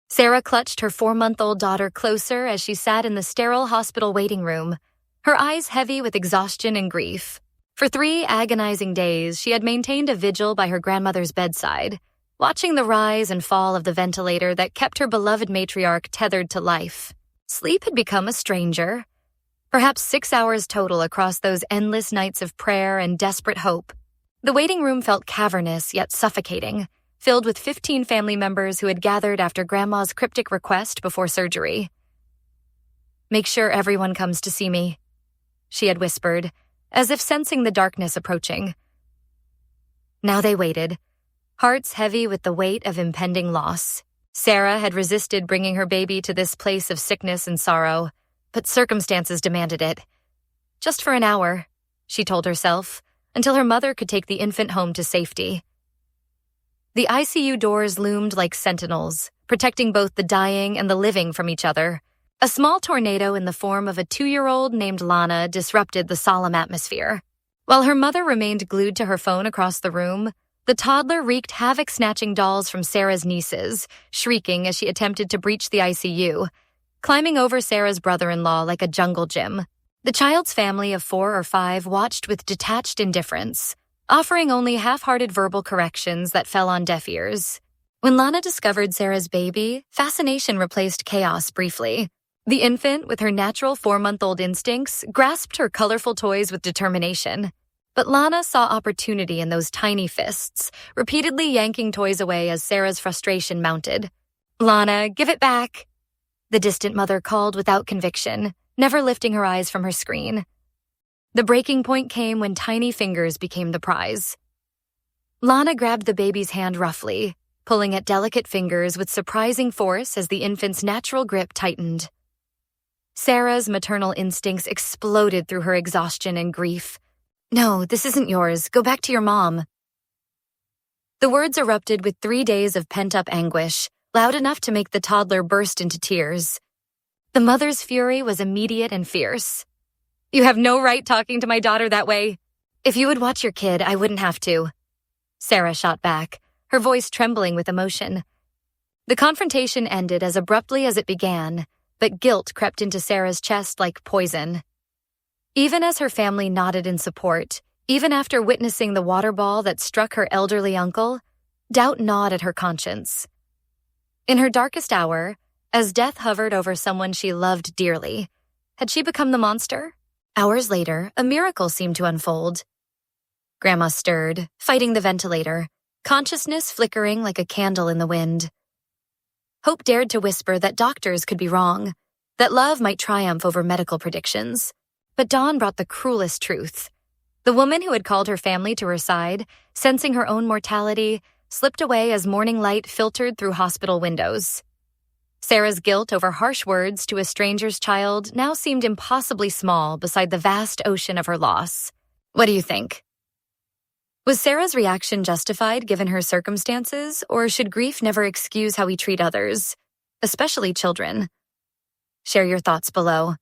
Sarah clutched her 4-month-old daughter closer as she sat in the sterile hospital waiting room, her eyes heavy with exhaustion and grief. For 3 agonizing days, she had maintained a vigil by her grandmother's bedside, watching the rise and fall of the ventilator that kept her beloved matriarch tethered to life. Sleep had become a stranger. Perhaps 6 hours total across those endless nights of prayer and desperate hope. The waiting room felt cavernous yet suffocating, filled with 15 family members who had gathered after Grandma's cryptic request before surgery. "Make sure everyone comes to see me," she had whispered, as if sensing the darkness approaching. Now they waited, hearts heavy with the weight of impending loss. Sarah had resisted bringing her baby to this place of sickness and sorrow, but circumstances demanded it. Just for an hour, she told herself, until her mother could take the infant home to safety. The ICU doors loomed like sentinels, protecting both the dying and the living from each other. A small tornado in the form of a 2-year-old named Lana disrupted the solemn atmosphere. While her mother remained glued to her phone across the room, the toddler wreaked havoc, snatching dolls from Sarah's nieces, shrieking as she attempted to breach the ICU, climbing over Sarah's brother-in-law like a jungle gym. The child's family of 4 or 5 watched with detached indifference, offering only half-hearted verbal corrections that fell on deaf ears. When Lana discovered Sarah's baby, fascination replaced chaos briefly. The infant, with her natural 4-month-old instincts, grasped her colorful toys with determination. But Lana saw opportunity in those tiny fists, repeatedly yanking toys away as Sarah's frustration mounted. "Lana, give it back," the distant mother called without conviction, never lifting her eyes from her screen. The breaking point came when tiny fingers became the prize. Lana grabbed the baby's hand roughly, pulling at delicate fingers with surprising force as the infant's natural grip tightened. Sarah's maternal instincts exploded through her exhaustion and grief. "No, this isn't yours. Go back to your mom." The words erupted with 3 days of pent-up anguish, loud enough to make the toddler burst into tears. The mother's fury was immediate and fierce. "You have no right talking to my daughter that way. If you would watch your kid, I wouldn't have to," Sarah shot back, her voice trembling with emotion. The confrontation ended as abruptly as it began, but guilt crept into Sarah's chest like poison. Even as her family nodded in support, even after witnessing the water ball that struck her elderly uncle, doubt gnawed at her conscience. In her darkest hour, as death hovered over someone she loved dearly, had she become the monster? Hours later, a miracle seemed to unfold. Grandma stirred, fighting the ventilator, consciousness flickering like a candle in the wind. Hope dared to whisper that doctors could be wrong, that love might triumph over medical predictions. But dawn brought the cruelest truth. The woman who had called her family to her side, sensing her own mortality, slipped away as morning light filtered through hospital windows. Sarah's guilt over harsh words to a stranger's child now seemed impossibly small beside the vast ocean of her loss. What do you think? Was Sarah's reaction justified given her circumstances, or should grief never excuse how we treat others, especially children? Share your thoughts below.